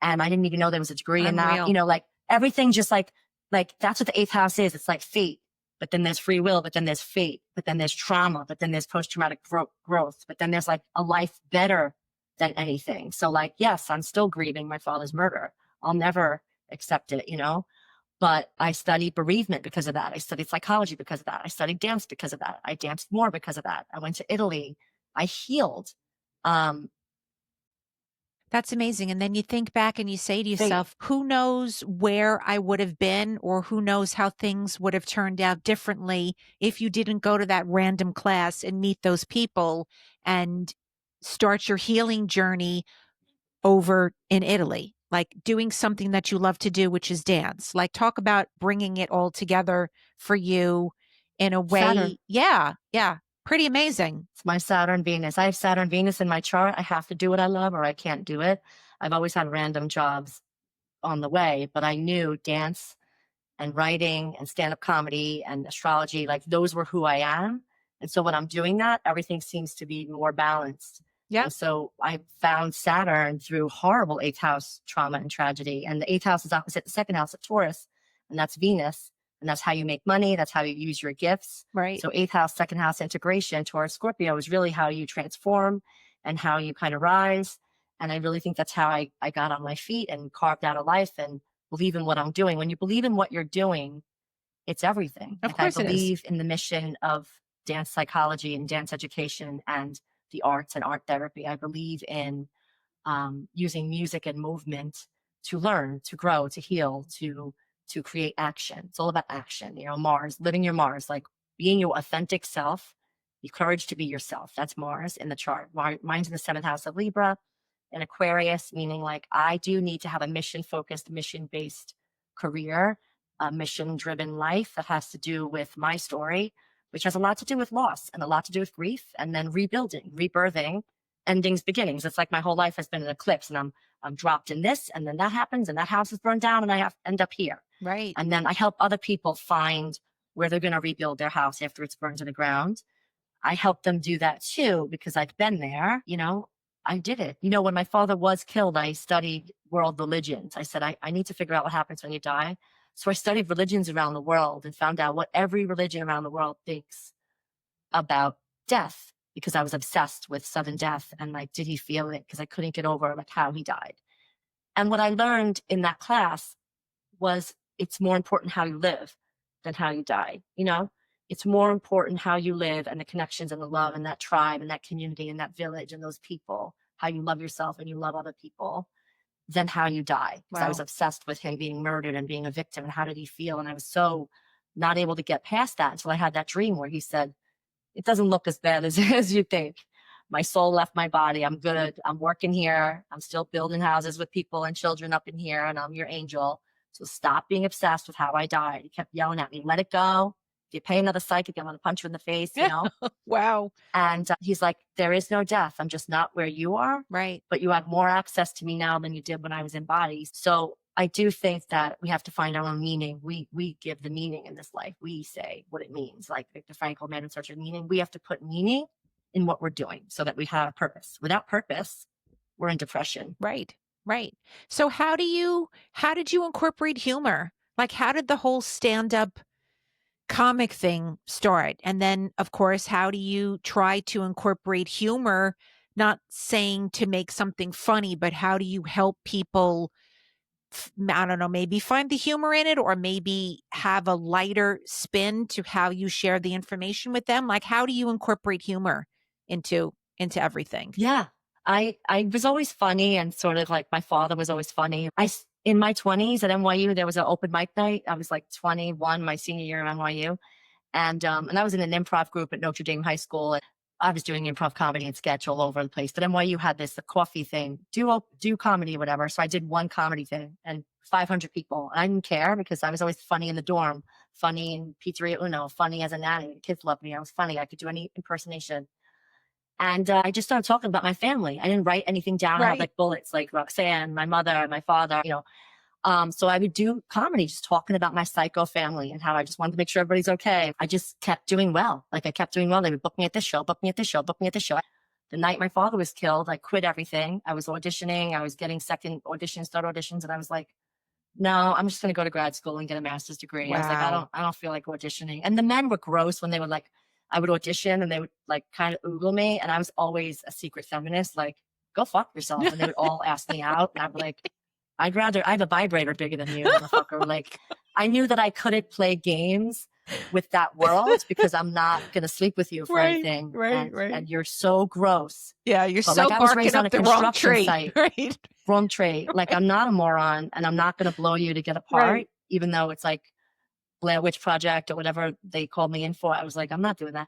And I didn't even know there was a degree in that, Unreal. like everything just like that's what the eighth house is. It's like fate. but then there's free will, but then there's fate, but then there's trauma, but then there's post-traumatic growth, but then there's like a life better than anything. So like, yes, I'm still grieving my father's murder. I'll never accept it, you know? But I studied bereavement because of that. I studied psychology because of that. I studied dance because of that. I danced more because of that. I went to Italy. I healed. Um, That's amazing. And then you think back and you say to fate, yourself, who knows where I would have been, or who knows how things would have turned out differently if you didn't go to that random class and meet those people and start your healing journey over in Italy, like doing something that you love to do, which is dance. Like, talk about bringing it all together for you in a Saturn. way. Yeah. Yeah. Pretty amazing. It's my Saturn, Venus. I have Saturn, Venus in my chart. I have to do what I love or I can't do it. I've always had random jobs on the way, but I knew dance and writing and stand-up comedy and astrology, like those were who I am. And so when I'm doing that, everything seems to be more balanced. Yep. And so I found Saturn through horrible eighth house trauma and tragedy. And the eighth house is opposite the second house of Taurus, and that's Venus. And that's how you make money. That's how you use your gifts. Right. So eighth house, second house integration, Taurus, Scorpio is really how you transform and how you kind of rise. And I really think that's how I got on my feet and carved out a life and believe in what I'm doing. When you believe in what you're doing, it's everything. Of Like I course it is. believe in the mission of dance psychology and dance education and the arts and art therapy. I believe in using music and movement to learn, to grow, to heal, to create action. It's all about action. You know, Mars, living your Mars, like being your authentic self, the courage to be yourself. That's Mars in the chart. Mine's in the seventh house of Libra and Aquarius, meaning like I do need to have a mission focused, mission based career, a mission driven life that has to do with my story, which has a lot to do with loss and a lot to do with grief and then rebuilding, rebirthing, endings, beginnings. It's like my whole life has been an eclipse and I'm dropped in this and then that happens and that house is burned down and I have end up here. Right. And then I help other people find where they're going to rebuild their house after it's burned to the ground. I help them do that too because I've been there, you know, I did it. You know, when my father was killed, I studied world religions. I said, I need to figure out what happens when you die. So I studied religions around the world and found out what every religion around the world thinks about death because I was obsessed with sudden death and like, did he feel it? Because I couldn't get over like how he died. And what I learned in that class was it's more important how you live than how you die. You know, it's more important how you live and the connections and the love and that tribe and that community and that village and those people, how you love yourself and you love other people than how you die. Because I was Wow. obsessed with him being murdered and being a victim and how did he feel? And I was so not able to get past that until I had that dream where he said, it doesn't look as bad as, as you think. My soul left my body. I'm good. I'm working here. I'm still building houses with people and children up in here, and I'm your angel. So stop being obsessed with how I died. He kept yelling at me, let it go. If you pay another psychic, I'm going to punch you in the face, you know? Wow. And he's like, there is no death. I'm just not where you are, Right. but you have more access to me now than you did when I was in body. So I do think that we have to find our own meaning. We give the meaning in this life. We say what it means. Like Viktor Frankl, Man in Search of Meaning. We have to put meaning in what we're doing so that we have purpose. Without purpose, we're in depression. Right. Right. So how did you incorporate humor? Like, how did the whole stand-up comic thing start? And then, of course, how do you try to incorporate humor, not saying to make something funny, but how do you help people, I don't know, maybe find the humor in it, or maybe have a lighter spin to how you share the information with them? Like, how do you incorporate humor into everything? Yeah. I was always funny and sort of like my father was always funny. In my 20s at NYU, there was an open mic night. I was like 21, my senior year at NYU. And I was in an improv group at Notre Dame High School. And I was doing improv comedy and sketch all over the place. But NYU had the coffee thing, do comedy, whatever. So I did one comedy thing and 500 people. And I didn't care because I was always funny in the dorm, funny in Pizzeria Uno, funny as a nanny. The kids loved me. I was funny. I could do any impersonation. And I just started talking about my family. I didn't write anything down. I had Right. like bullets, like Roxanne, my mother, my father, you know. So I would do comedy, just talking about my psycho family and how I just wanted to make sure everybody's okay. I just kept doing well. Like I kept doing well. They would book me at this show, book me at this show, book me at this show. The night my father was killed, I quit everything. I was auditioning. I was getting second auditions, third auditions. And I was like, no, I'm just going to go to grad school and get a master's degree. I was like, Wow. I don't feel like auditioning. And the men were gross when they would like, I would audition and they would like kind of oogle me. And I was always a secret feminist, like, go fuck yourself. And they would all ask me out. And I'd be like, I have a vibrator bigger than you, motherfucker. Like, I knew that I couldn't play games with that world because I'm not going to sleep with you for anything. And you're so gross. Yeah, you're But so like I was barking raised on up a the wrong construction tree, site. right? Wrong tree. Like I'm not a moron and I'm not going to blow you to get apart, Right. even though it's like Blair Witch Project or whatever they called me in for. I was like, I'm not doing that.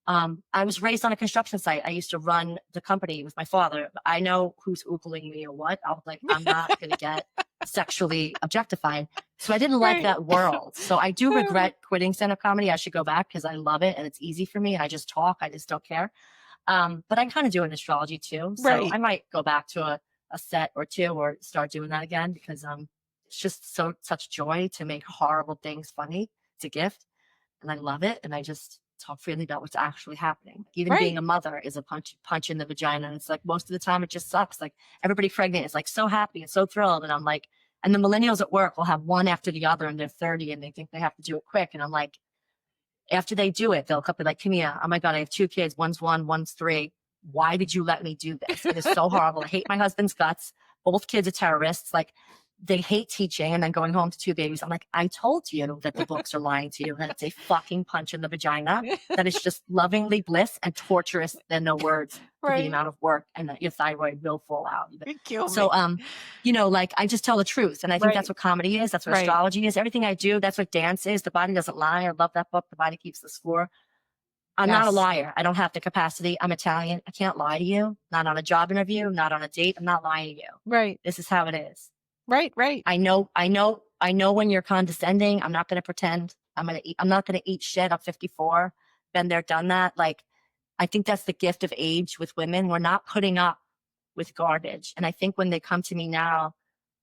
I was raised on a construction site. I used to run the company with my father. I know who's oogling me or what. I was like, I'm not going to get sexually objectified. So I didn't like Right. that world. So I do regret quitting stand-up comedy. I should go back because I love it and it's easy for me. And I just talk. I just don't care. But I kind of do an astrology too. So Right. I might go back to a set or two or start doing that again because it's just such joy to make horrible things funny. It's a gift and I love it. And I just talk freely about what's actually happening. Even Right. being a mother is a punch in the vagina. And it's like most of the time it just sucks. Like everybody pregnant is like so happy and so thrilled. And I'm like, and the millennials at work will have one after the other and they're 30 and they think they have to do it quick. And I'm like, after they do it, they'll be like, Kimia, oh my God, I have 2 kids. One's 1, one's 3. Why did you let me do this? It is so horrible. I hate my husband's guts. Both kids are terrorists. Like they hate teaching and then going home to 2 babies. I'm like, I told you that the books are lying to you. That it's a fucking punch in the vagina. That is just lovingly bliss and torturous than no words for the amount of work and that your thyroid will fall out. So, you know, like I just tell the truth. And I think that's what comedy is. That's what astrology is. Everything I do, that's what dance is. The Body Doesn't Lie. I love that book. The Body Keeps the Score. I'm not a liar. I don't have the capacity. I'm Italian. I can't lie to you. Not on a job interview, not on a date. I'm not lying to you. Right. This is how it is. Right. I know when you're condescending. I'm not going to pretend. I'm not going to eat shit. I'm 54. Been there, done that. Like, I think that's the gift of age with women. We're not putting up with garbage. And I think when they come to me now,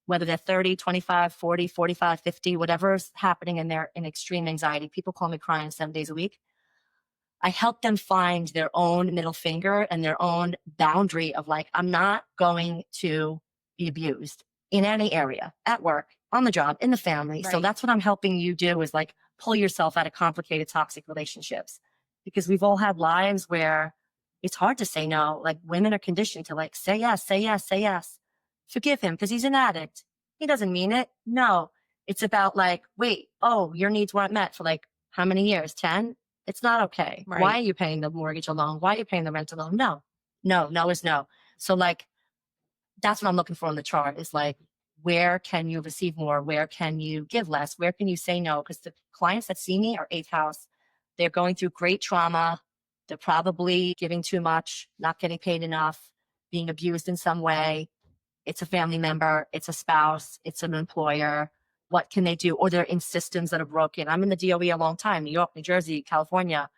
whether they're 30, 25, 40, 45, 50, whatever's happening and they're in extreme anxiety, people call me crying 7 days a week. I help them find their own middle finger and their own boundary of like, I'm not going to be abused in any area, at work, on the job, in the family. So that's what I'm helping you do is like pull yourself out of complicated, toxic relationships. Because we've all had lives where it's hard to say no. Like women are conditioned to like, say yes, say yes, say yes. Forgive him because he's an addict. He doesn't mean it. No, it's about like, wait, oh, your needs weren't met for like how many years? 10? It's not okay. Right. Why are you paying the mortgage alone? Why are you paying the rent alone? No is no. So like, that's what I'm looking for in the chart is like, where can you receive more? Where can you give less? Where can you say no? Because the clients that see me are 8th house. They're going through great trauma. They're probably giving too much, not getting paid enough, being abused in some way. It's a family member. It's a spouse. It's an employer. What can they do? Or they're in systems that are broken. I'm in the DOE a long time, New York, New Jersey, California.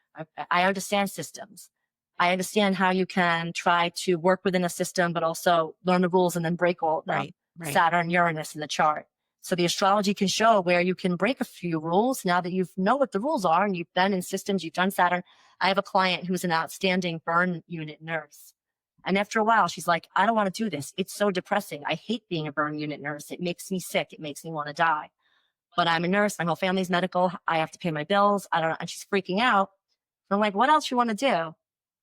I understand systems. I understand how you can try to work within a system, but also learn the rules and then break all of them. Right. Saturn, Uranus in the chart. So the astrology can show where you can break a few rules now that you know what the rules are and you've been in systems, you've done Saturn. I have a client who's an outstanding burn unit nurse. And after a while, she's like, I don't want to do this. It's so depressing. I hate being a burn unit nurse. It makes me sick. It makes me want to die. But I'm a nurse. My whole family's medical. I have to pay my bills. I don't know. And she's freaking out. I'm like, what else you want to do?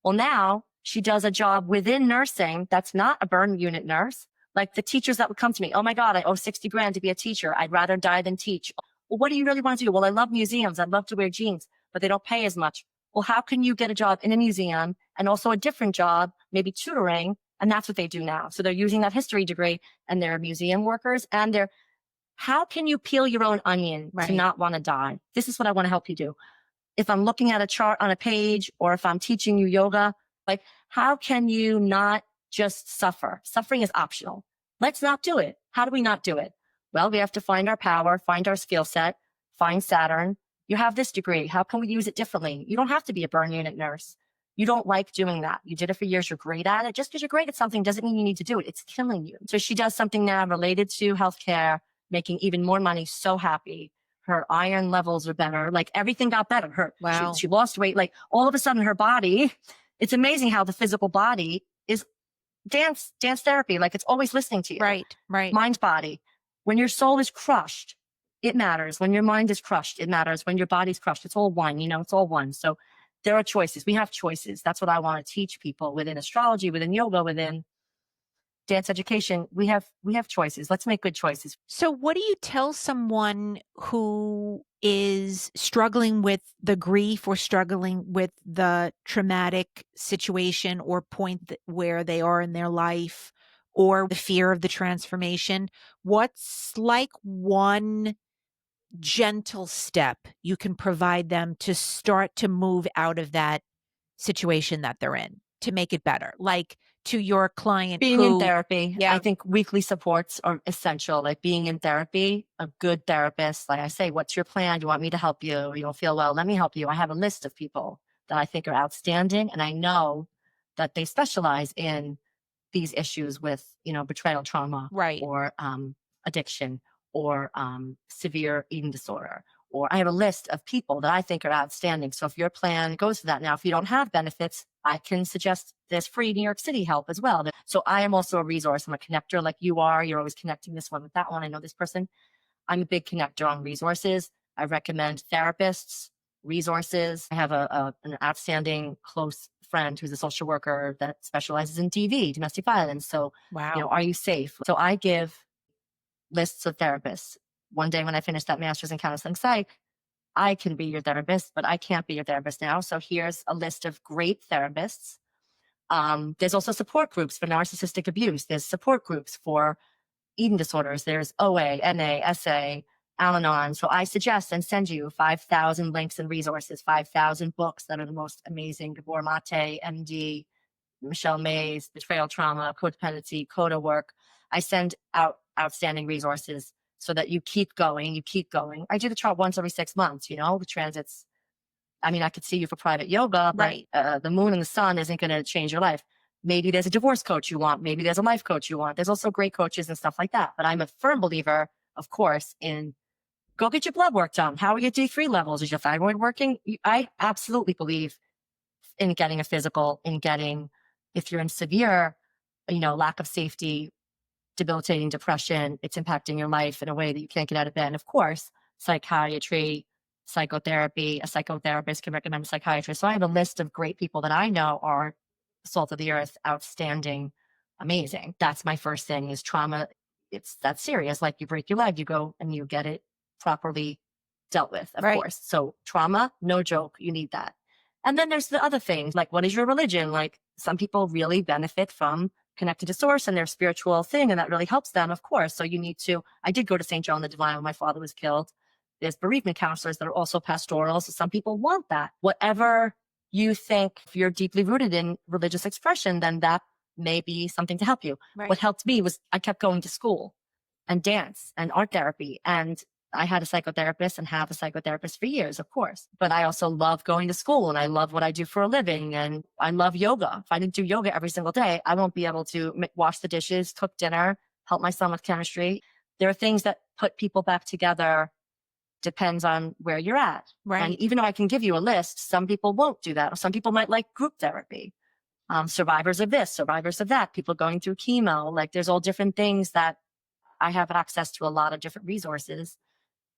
Well, now she does a job within nursing that's not a burn unit nurse. Like the teachers that would come to me, oh my God, I owe 60 grand to be a teacher. I'd rather die than teach. Well, what do you really want to do? Well, I love museums. I'd love to wear jeans, but they don't pay as much. Well, how can you get a job in a museum and also a different job, maybe tutoring? And that's what they do now. So they're using that history degree and they're museum workers and how can you peel your own onion to not want to die? This is what I want to help you do. If I'm looking at a chart on a page or if I'm teaching you yoga, like how can you not just suffer? Suffering is optional. Let's not do it. How do we not do it? Well, we have to find our power, find our skill set, find Saturn. You have this degree. How can we use it differently? You don't have to be a burn unit nurse. You don't like doing that. You did it for years. You're great at it. Just because you're great at something doesn't mean you need to do it. It's killing you. So she does something now related to healthcare, making even more money. So happy. Her iron levels are better. Like everything got better. She lost weight. Like all of a sudden her body, it's amazing how the physical body is dance therapy. Like it's always listening to you. Right. Mind, body. When your soul is crushed, it matters. When your mind is crushed, it matters. When your body's crushed, it's all one, it's all one. So there are choices. We have choices. That's what I want to teach people within astrology, within yoga, within dance education. We have choices. Let's make good choices. So, what do you tell someone who is struggling with the grief or struggling with the traumatic situation or point where they are in their life or the fear of the transformation? What's like one gentle step you can provide them to start to move out of that situation that they're in to make it better? Like to your client Being in who, therapy, I yeah, think weekly supports are essential. Like being in therapy, a good therapist, like I say, what's your plan? Do you want me to help you? You don't feel well. Let me help you. I have a list of people that I think are outstanding. And I know that they specialize in these issues with, betrayal trauma right, or addiction or severe eating disorder. Or I have a list of people that I think are outstanding. So if your plan goes to that, now, if you don't have benefits, I can suggest there's free New York City help as well. So I am also a resource. I'm a connector like you are. You're always connecting this one with that one. I know this person. I'm a big connector on resources. I recommend therapists, resources. I have an outstanding close friend who's a social worker that specializes in DV, domestic violence. So, wow, are you safe? So I give lists of therapists. One day when I finish that master's in counseling psych, I can be your therapist, but I can't be your therapist now. So here's a list of great therapists. There's also support groups for narcissistic abuse. There's support groups for eating disorders. There's OA, NA, SA, Al Anon. So I suggest and send you 5,000 links and resources, 5,000 books that are the most amazing. Gabor Mate, MD, Michelle Mays, Betrayal Trauma, Codependency, Coda Work. I send out outstanding resources so that you keep going, you keep going. I do the chart once every 6 months, the transits. I mean, I could see you for private yoga, but right, the moon and the sun isn't going to change your life. Maybe there's a divorce coach you want. Maybe there's a life coach you want. There's also great coaches and stuff like that. But I'm a firm believer, of course, in go get your blood work done. How are your D3 levels? Is your thyroid working? I absolutely believe in getting a physical, if you're in severe, lack of safety, debilitating depression, it's impacting your life in a way that you can't get out of bed. And of course, psychiatry, psychotherapy, a psychotherapist can recommend a psychiatrist. So I have a list of great people that I know are salt of the earth, outstanding, amazing. That's my first thing is trauma. It's that serious. Like you break your leg, you go and you get it properly dealt with, of right, course. So trauma, no joke. You need that. And then there's the other things like what is your religion? Like some people really benefit from connected to source and their spiritual thing, and that really helps them, of course. So I did go to St. John the Divine when my father was killed. There's bereavement counselors that are also pastoral. So some people want that. Whatever you think, if you're deeply rooted in religious expression, then that may be something to help you. What right, helped me was I kept going to school and dance and art therapy. And I had a psychotherapist and have a psychotherapist for years, of course. But I also love going to school and I love what I do for a living. And I love yoga. If I didn't do yoga every single day, I won't be able to wash the dishes, cook dinner, help my son with chemistry. There are things that put people back together, depends on where you're at. And right. even though I can give you a list, some people won't do that. Or some people might like group therapy. Survivors of this, survivors of that, people going through chemo. Like there's all different things that I have access to a lot of different resources.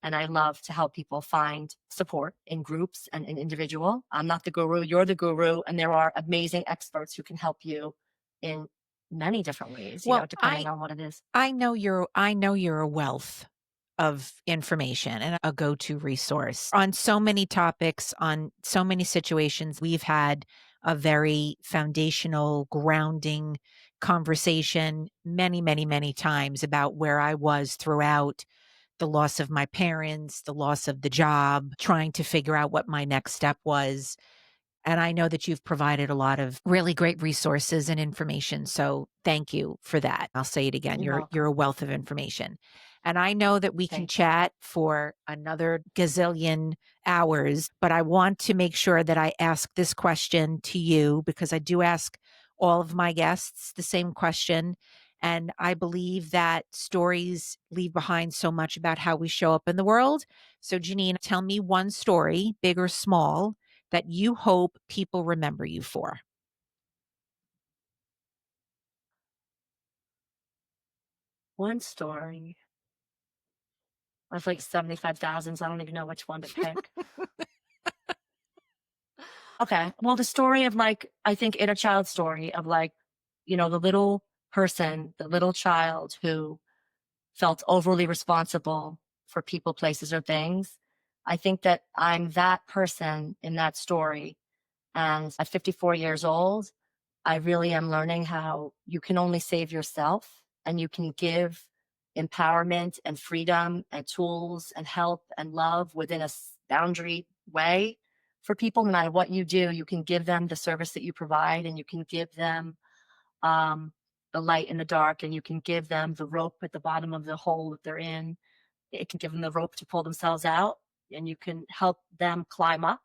And I love to help people find support in groups and in individual. I'm not the guru, you're the guru. And there are amazing experts who can help you in many different ways, Well, depending on what it is. I know you're a wealth of information and a go-to resource on so many topics, on so many situations. We've had a very foundational, grounding conversation many, many, many times about where I was throughout the loss of my parents, the loss of the job, trying to figure out what my next step was. And I know that you've provided a lot of really great resources and information. So thank you for that. I'll say it again. You're You're a welcome. wealth of information. And I know that we can Thank you. chat for another gazillion hours, but I want to make sure that I ask this question to you because I do ask all of my guests the same question. And I believe that stories leave behind so much about how we show up in the world. So, Jeannine, tell me one story, big or small, that you hope people remember you for? One story. I have like 75,000, so I don't even know which one to pick. Okay. Well, the story of like, I think inner child story of like, the little person, the little child who felt overly responsible for people, places, or things. I think that I'm that person in that story. And at 54 years old, I really am learning how you can only save yourself and you can give empowerment and freedom and tools and help and love within a boundary way for people. No matter what you do, you can give them the service that you provide, and you can give them um, the light in the dark, and you can give them the rope at the bottom of the hole that they're in. It can give them the rope to pull themselves out, and you can help them climb up.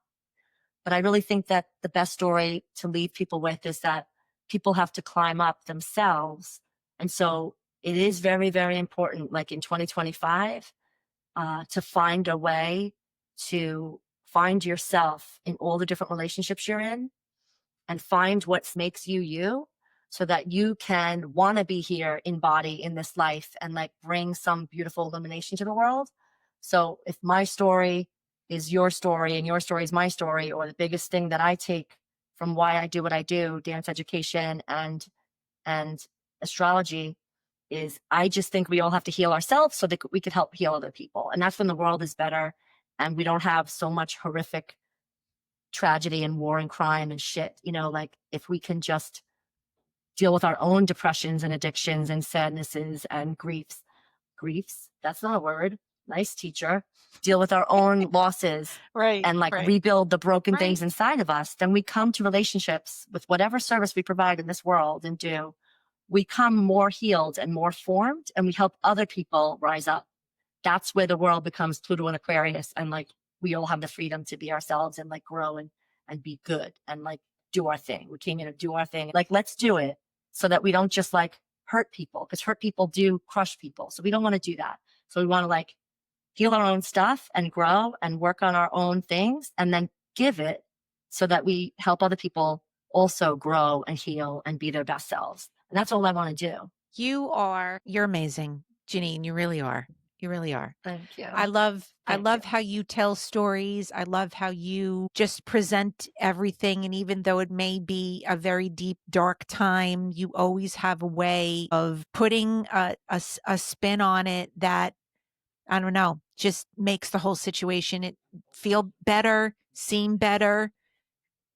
But I really think that the best story to leave people with is that people have to climb up themselves. And so it is very, very important, like in 2025, to find a way to find yourself in all the different relationships you're in, and find what makes you you, so that you can want to be here in body in this life and like bring some beautiful illumination to the world. So if my story is your story and your story is my story, or the biggest thing that I take from why I do what I do, dance education and astrology, is I just think we all have to heal ourselves so that we could help heal other people. And that's when the world is better and we don't have so much horrific tragedy and war and crime and shit. Like if we can just deal with our own depressions and addictions and sadnesses and griefs, that's not a word. Nice teacher. Deal with our own losses Right, and like right, rebuild the broken right. things inside of us. Then we come to relationships with whatever service we provide in this world and do. We come more healed and more formed, and we help other people rise up. That's where the world becomes Pluto and Aquarius, and like we all have the freedom to be ourselves and like grow and be good and like do our thing. We came here to do our thing. Like, let's do it so that we don't just like hurt people, because hurt people do crush people. So we don't want to do that. So we want to like heal our own stuff and grow and work on our own things, and then give it so that we help other people also grow and heal and be their best selves. And that's all I want to do. You're amazing, Jeannine. You really are. You really are. Thank you. I Thank you. love how you tell stories. I love how you just present everything. And even though it may be a very deep, dark time, you always have a way of putting a spin on it that, I don't know, just makes the whole situation feel better, seem better.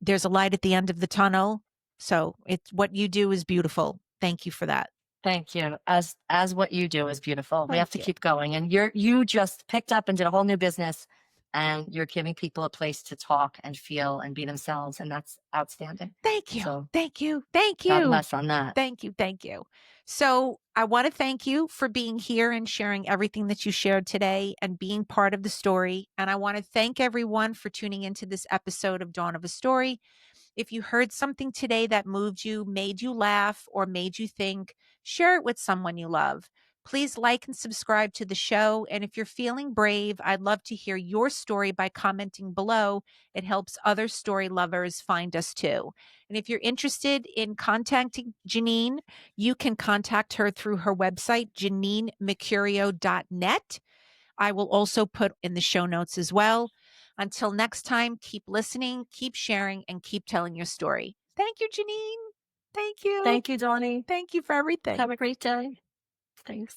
There's a light at the end of the tunnel. So it's what you do is beautiful. Thank you for that. Thank you. As what you do is beautiful. We have Thank to you. keep going. And you just picked up and did a whole new business, and you're giving people a place to talk and feel and be themselves. And that's outstanding. Thank you. So Thank you. Thank God you. bless on that. Thank you. Thank you. So I want to thank you for being here and sharing everything that you shared today and being part of the story. And I want to thank everyone for tuning into this episode of Dawn of a Story. If you heard something today that moved you, made you laugh, or made you think, share it with someone you love. Please like and subscribe to the show. And if you're feeling brave, I'd love to hear your story by commenting below. It helps other story lovers find us too. And if you're interested in contacting Jeannine, you can contact her through her website, JeannineMercurio.net. I will also put in the show notes as well. Until next time, keep listening, keep sharing, and keep telling your story. Thank you, Jeannine. Thank you. Thank you, Donnie. Thank you for everything. Have a great day. Thanks.